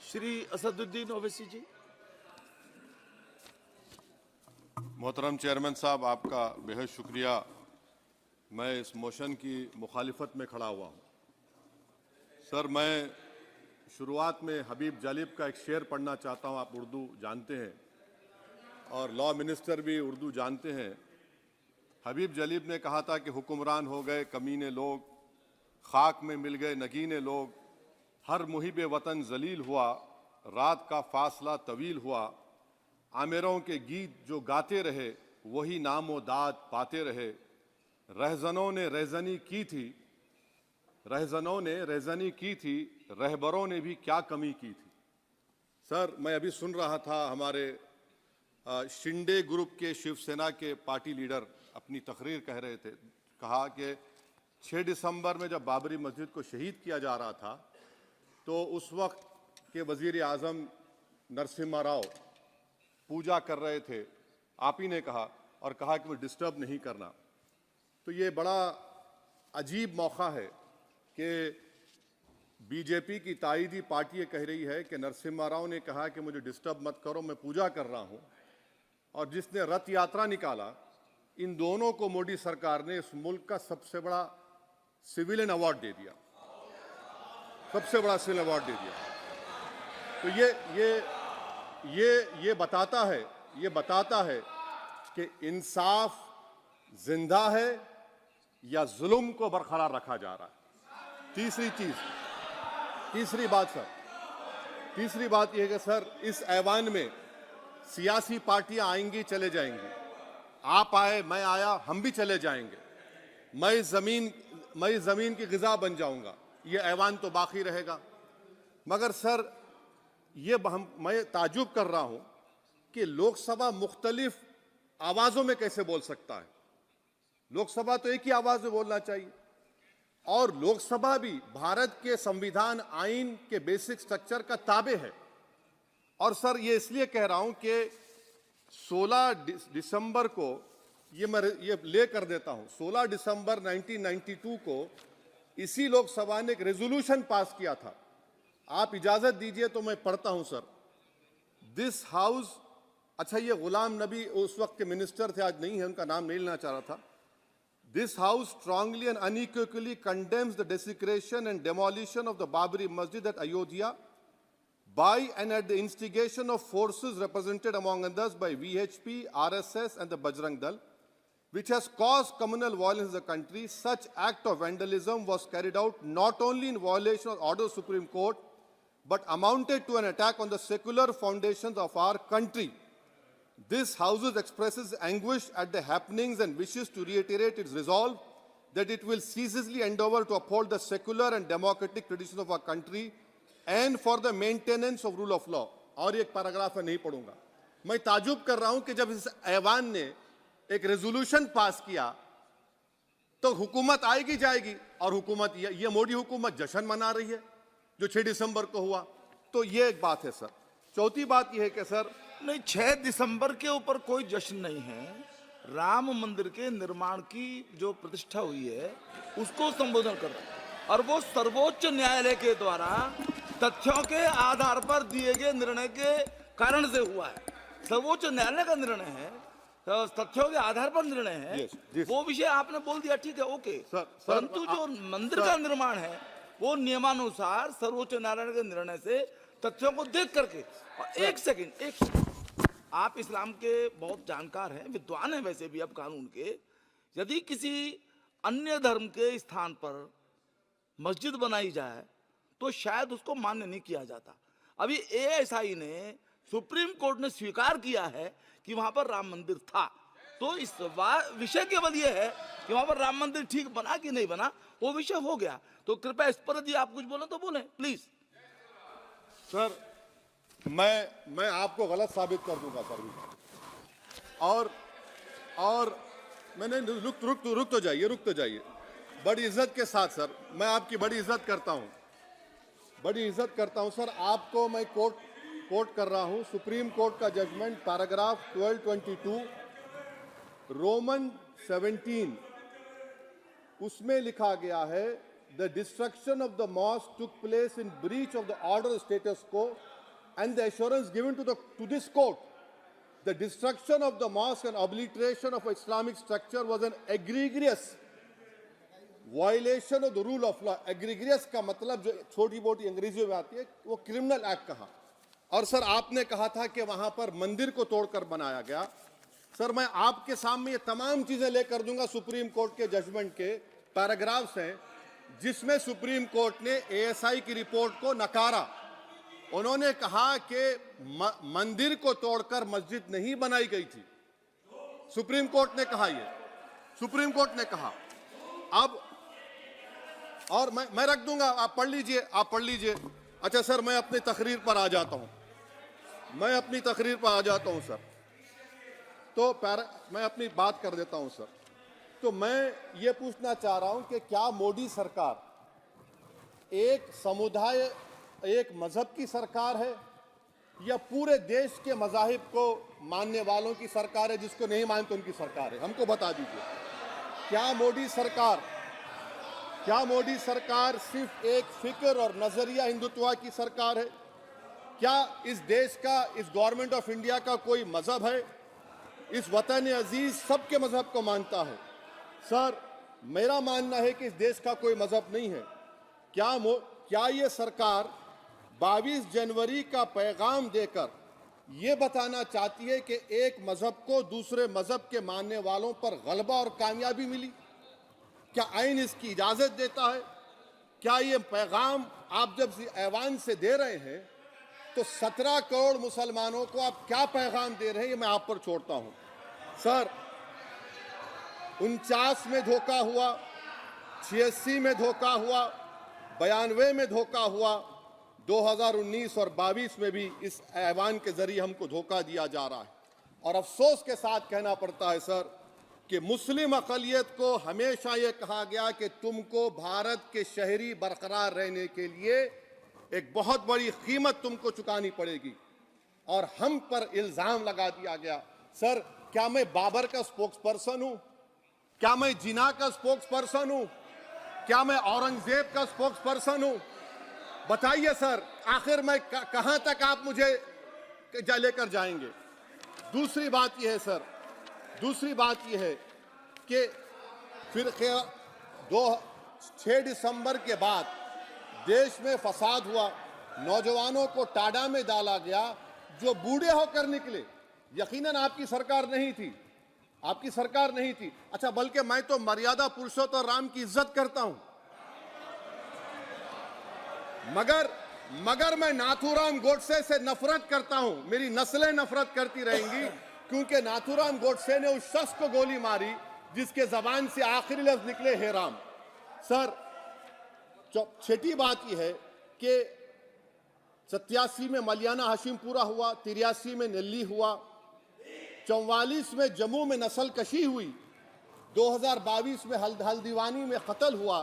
श्री असदुद्दीन ओवैसी जी। मोहतरम चेयरमैन साहब, आपका बेहद शुक्रिया। मैं इस मोशन की मुखालिफत में खड़ा हुआ हूँ। सर, मैं शुरुआत में हबीब जालिब का एक शेर पढ़ना चाहता हूँ। आप उर्दू जानते हैं और लॉ मिनिस्टर भी उर्दू जानते हैं। हबीब जालिब ने कहा था कि हुक्मरान हो गए कमीने लोग, खाक में मिल गए नगीने लोग, हर मुहिब वतन जलील हुआ, रात का फासला तवील हुआ, आमिरों के गीत जो गाते रहे वही नामो दाद पाते रहे, रहजनों ने रहजनी की थी, रहजनों ने रहजनी की थी, रहबरों ने भी क्या कमी की थी। सर, मैं अभी सुन रहा था हमारे शिंदे ग्रुप के शिवसेना के पार्टी लीडर अपनी तकरीर कह रहे थे। कहा कि 6 दिसंबर में जब बाबरी मस्जिद को शहीद किया जा रहा था तो उस वक्त के वजीर आजम नरसिम्हा राव पूजा कर रहे थे। आप ही ने कहा और कहा कि मुझे डिस्टर्ब नहीं करना। तो ये बड़ा अजीब मौका है कि बीजेपी की ताईदी पार्टी ये कह रही है कि नरसिम्हा राव ने कहा कि मुझे डिस्टर्ब मत करो, मैं पूजा कर रहा हूं, और जिसने रथ यात्रा निकाला, इन दोनों को मोदी सरकार ने इस मुल्क का सबसे बड़ा सिविलियन अवार्ड दे दिया, सबसे बड़ा सिविल अवार्ड दे दिया। तो ये बताता है कि इंसाफ जिंदा है या जुल्म को बरकरार रखा जा रहा है। तीसरी बात यह है कि सर, इस ऐवान में सियासी पार्टियां आएंगी, चले जाएंगी। आप आए, मैं आया, हम भी चले जाएंगे। मैं जमीन की गिजा बन जाऊंगा, ये ऐवान तो बाकी रहेगा। मगर सर, मैं ताजुब कर रहा हूं कि लोकसभा मुख्तलिफ आवाजों में कैसे बोल सकता है। लोकसभा तो एक ही आवाज में बोलना चाहिए, और लोकसभा भी भारत के संविधान आइन के बेसिक स्ट्रक्चर का ताबे है। और सर, ये इसलिए कह रहा हूं कि 16 दिसंबर को मैं ले कर देता हूं। 16 दिसंबर 1992 को इसी लोकसभा ने एक रेजोल्यूशन पास किया था। आप इजाजत दीजिए तो मैं पढ़ता हूं सर। दिस हाउस, अच्छा, ये गुलाम नबी उस वक्त के मिनिस्टर थे, आज नहीं है, उनका नाम नहीं लेना चाह रहा था। This house strongly and unequivocally condemns the desecration and demolition of the Babri Masjid at Ayodhya by and at the instigation of forces represented among others by VHP, RSS and the Bajrang Dal, which has caused communal violence in the country. Such act of vandalism was carried out not only in violation of order of the Supreme Court, but amounted to an attack on the secular foundations of our country. This House expresses anguish at the happenings and wishes to reiterate its resolve that it will ceaselessly endeavor to uphold the secular and democratic traditions of our country and for the maintenance of rule of law. और एक paragraph है, नहीं पढ़ूंगा। मैं ताजुब कर रहा हूं कि जब इस ऐवान ने एक रेजोल्यूशन पास किया तो हुकूमत आएगी जाएगी, और हुकूमत ये मोदी हुकूमत जश्न मना रही है जो 6 दिसंबर को हुआ। तो ये एक बात है सर। चौथी बात यह है कि सर, नहीं, 6 दिसंबर के ऊपर कोई जश्न नहीं है। राम मंदिर के निर्माण की जो प्रतिष्ठा हुई है उसको संबोधन कर रहा है, और वो सर्वोच्च न्यायालय के द्वारा तथ्यों के आधार पर दिए गए निर्णय के कारण से हुआ है। सर्वोच्च न्यायालय का निर्णय है, तो तथ्यों के आधार पर निर्णय है। वो विषय आपने बोल दिया, ठीक है, ओके। परंतु जो मंदिर का निर्माण है वो नियमानुसार सर्वोच्च न्यायालय के निर्णय से तथ्यों को देख करके। और एक सेकंड, आप इस्लाम के बहुत जानकार हैं, विद्वान हैं वैसे भी अब कानून के। यदि किसी अन्य धर्म के स्थान पर मस्जिद बनाई जाए तो शायद उसको मान्य नहीं किया जाता। अभी एएसआई ने, सुप्रीम कोर्ट ने स्वीकार किया है कि वहां पर राम मंदिर था। तो इस विषय केवल यह है कि वहां पर राम मंदिर ठीक बना कि नहीं बना, वो विषय हो गया। तो कृपया इस पर यदि आप कुछ बोले तो बोलें प्लीज। सर, मैं आपको गलत साबित कर दूंगा सर। और मैंने रुक तो जाइए बड़ी इज्जत के साथ सर, मैं आपकी बड़ी इज्जत करता हूं सर। आपको मैं कोट कर रहा हूं सुप्रीम कोर्ट का जजमेंट, पैराग्राफ 1222 रोमन 17, उसमें लिखा गया है, the destruction of the mosque took place in breach of the order status को and the assurance given to this court, the destruction of the mosque and obliteration of Islamic structure was an egregious violation of the rule of law. Egregious का मतलब जो छोटी मोटी अंग्रेजी में आती है वो क्रिमिनल एक्ट कहा। और सर आपने कहा था कि वहां पर मंदिर को तोड़कर बनाया गया। सर मैं आपके सामने ये तमाम चीजें लेकर दूंगा, सुप्रीम कोर्ट के जजमेंट के पैराग्राफ्स हैं जिसमें सुप्रीम कोर्ट ने एएसआई की रिपोर्ट को नकारा। उन्होंने कहा कि मंदिर को तोड़कर मस्जिद नहीं बनाई गई थी। सुप्रीम कोर्ट ने कहा, ये सुप्रीम कोर्ट ने कहा। अब और मैं रख दूंगा, आप पढ़ लीजिए, आप पढ़ लीजिए। अच्छा सर मैं अपनी तकरीर पर आ जाता हूं, मैं अपनी तकरीर पर आ जाता हूं सर। तो मैं अपनी बात कर देता हूं सर। तो मैं ये पूछना चाह रहा हूं कि क्या मोदी सरकार एक समुदाय, एक मजहब की सरकार है या पूरे देश के मजाहिब को मानने वालों की सरकार है? जिसको नहीं मानते उनकी सरकार है? हमको बता दीजिए। क्या मोदी सरकार सिर्फ एक फिक्र और नजरिया हिंदुत्व की सरकार है? क्या इस देश का, इस गवर्नमेंट ऑफ इंडिया का कोई मजहब है? इस वतन अजीज सबके मजहब को मानता है। सर मेरा मानना है कि इस देश का कोई मजहब नहीं है। क्या ये सरकार 22 जनवरी का पैगाम देकर ये बताना चाहती है कि एक मजहब को दूसरे मजहब के मानने वालों पर गलबा और कामयाबी मिली? क्या आइन इसकी इजाजत देता है? क्या ये पैगाम आप जब ऐवान से दे रहे हैं तो 17 करोड़ मुसलमानों को आप क्या पैगाम दे रहे हैं, ये मैं आप पर छोड़ता हूं। सर 49 में धोखा हुआ, 86 में धोखा हुआ, 92 में धोखा हुआ, 2019 और 22 में भी इस ऐवान के जरिए हमको धोखा दिया जा रहा है। और अफसोस के साथ कहना पड़ता है सर कि मुस्लिम अक़लियत को हमेशा ये कहा गया कि तुमको भारत के शहरी बरकरार रहने के लिए एक बहुत बड़ी कीमत तुमको चुकानी पड़ेगी, और हम पर इल्जाम लगा दिया गया। सर क्या मैं बाबर का स्पोक्स पर्सन हूं? क्या मैं जिना का स्पोक्स पर्सन हूं? क्या मैं औरंगजेब का स्पोक्स पर्सन हूं? बताइए सर, आखिर मैं कहां तक आप मुझे लेकर जाएंगे? दूसरी बात यह है सर, दूसरी बात यह है कि फिर 6 दिसंबर के बाद देश में फसाद हुआ, नौजवानों को टाडा में डाला गया जो बूढ़े होकर निकले। यकीनन आपकी सरकार नहीं थी, आपकी सरकार नहीं थी। अच्छा बल्कि मैं तो मर्यादा पुरुषोत्तम राम की इज्जत करता हूं, मगर मैं नाथूराम गोडसे से नफरत करता हूं। मेरी नस्लें नफरत करती रहेंगी क्योंकि नाथूराम गोडसे ने उस शख्स को गोली मारी जिसके जबान से आखिरी लफ्ज निकले हे राम। सर छठी बात यह है कि 87 में मलियाना हाशिमपुरा हुआ, 83 में नेल्ली हुआ, 44 में जम्मू में नस्ल कशी हुई, 2022 में हल्दीवानी में कत्ल हुआ।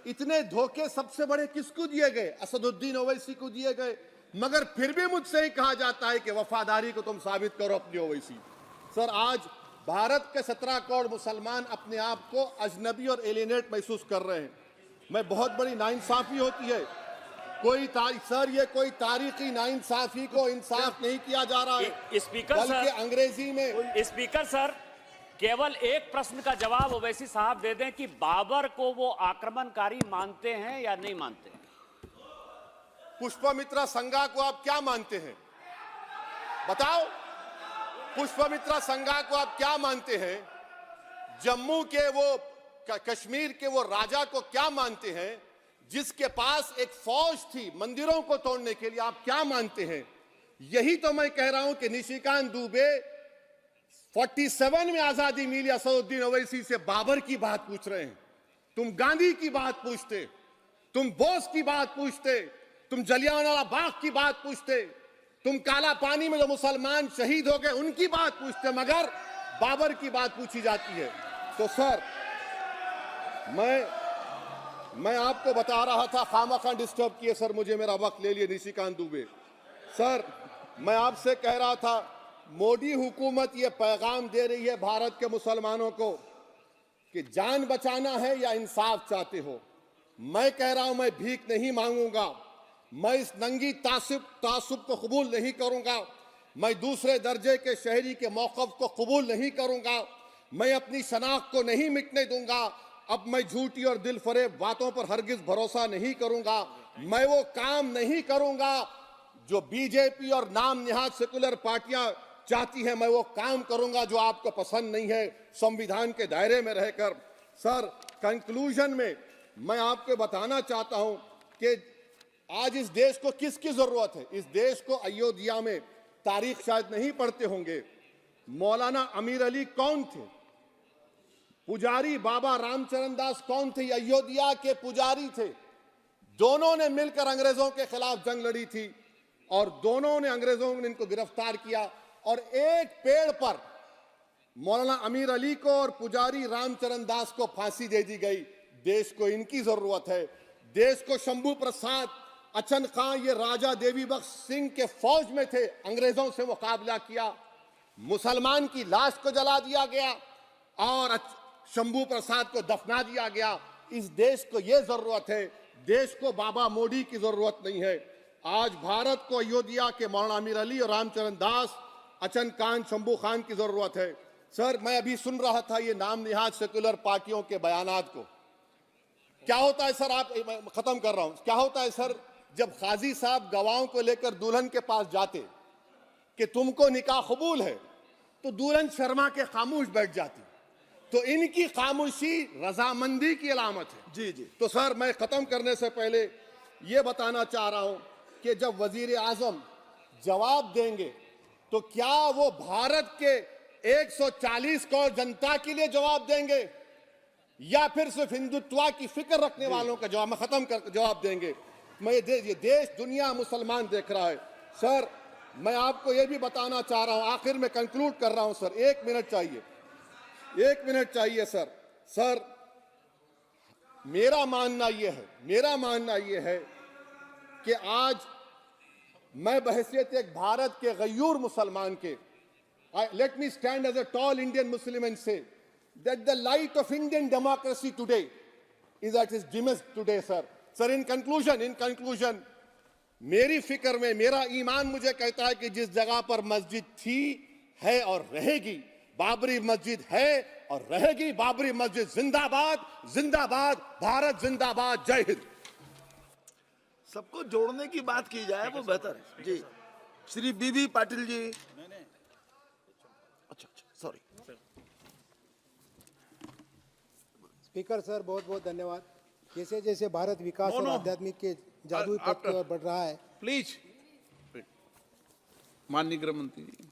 इतने धोखे सबसे बड़े किसको दिए गए? असदुद्दीन ओवैसी को दिए गए। मगर फिर भी मुझसे ही कहा जाता है कि वफादारी को तुम साबित करो अपनी ओवैसी। सर आज भारत के 17 करोड़ मुसलमान अपने आप को अजनबी और एलिनेट महसूस कर रहे हैं। मैं बहुत बड़ी नाइंसाफी होती है, सर ये कोई तारीखी नाइंसाफी को इंसाफ नहीं किया जा रहा है। स्पीकर बल्कि सर, अंग्रेजी में स्पीकर सर केवल एक प्रश्न का जवाब ओवैसी साहब दे दें कि बाबर को वो आक्रमणकारी मानते हैं या नहीं मानते? पुष्पमित्रा संघा को आप क्या मानते हैं? बताओ, पुष्पमित्रा संघा को आप क्या मानते हैं? जम्मू के वो कश्मीर के वो राजा को क्या मानते हैं जिसके पास एक फौज थी मंदिरों को तोड़ने के लिए? आप क्या मानते हैं? यही तो मैं कह रहा हूं कि निशिकांत दुबे 47 में आजादी मिली, असदुद्दीन ओवैसी से बाबर की बात पूछ रहे हैं। तुम गांधी की बात पूछते, तुम बोस की बात पूछते, तुम जलियांवाला बाग की बात पूछते, तुम काला पानी में जो मुसलमान शहीद हो गए उनकी बात पूछते, मगर बाबर की बात पूछी जाती है। तो सर मैं आपको बता रहा था, खामखा डिस्टर्ब किए सर मुझे, मेरा वक्त ले लिए निशिकांत दुबे। सर मैं आपसे कह रहा था मोदी हुकूमत ये पैगाम दे रही है भारत के मुसलमानों को कि जान बचाना है या इंसाफ चाहते हो। मैं कह रहा हूं मैं भीख नहीं मांगूंगा, मैं इस नंगी तासुब को कबूल नहीं करूंगा। मैं दूसरे दर्जे के शहरी के मौक़िफ़ को कबूल नहीं करूंगा। मैं अपनी शनाख्त को नहीं मिटने दूंगा। अब मैं झूठी और दिल फरेब बातों पर हरगिज भरोसा नहीं करूंगा। मैं वो काम नहीं करूंगा जो बीजेपी और नाम निहाद सेकुलर पार्टियां चाहती हैं। मैं वो काम करूंगा जो आपको पसंद नहीं है, संविधान के दायरे में रहकर। सर, कंक्लूजन में मैं आपको बताना चाहता हूं कि आज इस देश को किसकी जरूरत है। इस देश को अयोध्या में, तारीख शायद नहीं पढ़ते होंगे, मौलाना अमीर अली कौन थे, पुजारी बाबा रामचरण दास कौन थे, अयोध्या के पुजारी थे। दोनों ने मिलकर अंग्रेजों के खिलाफ जंग लड़ी थी और दोनों ने, अंग्रेजों ने इनको गिरफ्तार किया और एक पेड़ पर मौलाना अमीर अली को और पुजारी रामचरण दास को फांसी दे दी गई। देश को इनकी जरूरत है। देश को शंभू प्रसाद, अचन खां, ये राजा देवी बख्श सिंह के फौज में थे, अंग्रेजों से मुकाबला किया। मुसलमान की लाश को जला दिया गया और शंभू प्रसाद को दफना दिया गया। इस देश को यह जरूरत है। देश को बाबा मोदी की जरूरत नहीं है। आज भारत को अयोध्या के मौलाना अमीर अली और रामचरण दास, अचन खान, शंभू खान की जरूरत है। सर, मैं अभी सुन रहा था ये नाम निहाद सेकुलर पार्टियों के बयानात को। क्या होता है सर, आप, खत्म कर रहा हूं, क्या होता है सर, जब काजी साहब गवाहों को लेकर दुल्हन के पास जाते कि तुमको निकाह कबूल है, तो दुल्हन शर्मा के खामोश बैठ जाती। तो इनकी खामोशी रजामंदी की अलामत है। जी जी। तो सर, मैं खत्म करने से पहले ये बताना चाह रहा हूं कि जब वजीर आजम जवाब देंगे तो क्या वो भारत के 140 करोड़ जनता के लिए जवाब देंगे या फिर सिर्फ हिंदुत्व की फिक्र रखने वालों का जवाब, मैं खत्म कर जवाब देंगे। मैं ये देश, दुनिया, मुसलमान देख रहा है। सर, मैं आपको ये भी बताना चाह रहा हूं, आखिर में कंक्लूड कर रहा हूं सर, 1 मिनट चाहिए, 1 मिनट चाहिए सर। सर, मेरा मानना यह है कि आज मैं बहैसियत एक भारत के गयूर मुसलमान के, let me stand as a tall Indian Muslim and say that the light of Indian democracy today is at its dimmest today, sir. Sir, in conclusion, मेरी फिक्र में, मेरा ईमान मुझे कहता है कि जिस जगह पर मस्जिद थी, है और रहेगी, बाबरी मस्जिद है और रहेगी, बाबरी मस्जिद जिंदाबाद, जिंदाबाद, भारत जिंदाबाद, जय हिंद। सबको जोड़ने की बात की जाए वो बेहतर है। जी, श्री बीबी पाटिल जी। अच्छा, सॉरी। स्पीकर सर, बहुत बहुत धन्यवाद। जैसे जैसे भारत विकास और आध्यात्मिक के जादुई पथ की ओर बढ़ रहा है, प्लीज, माननीय गृह मंत्री जी।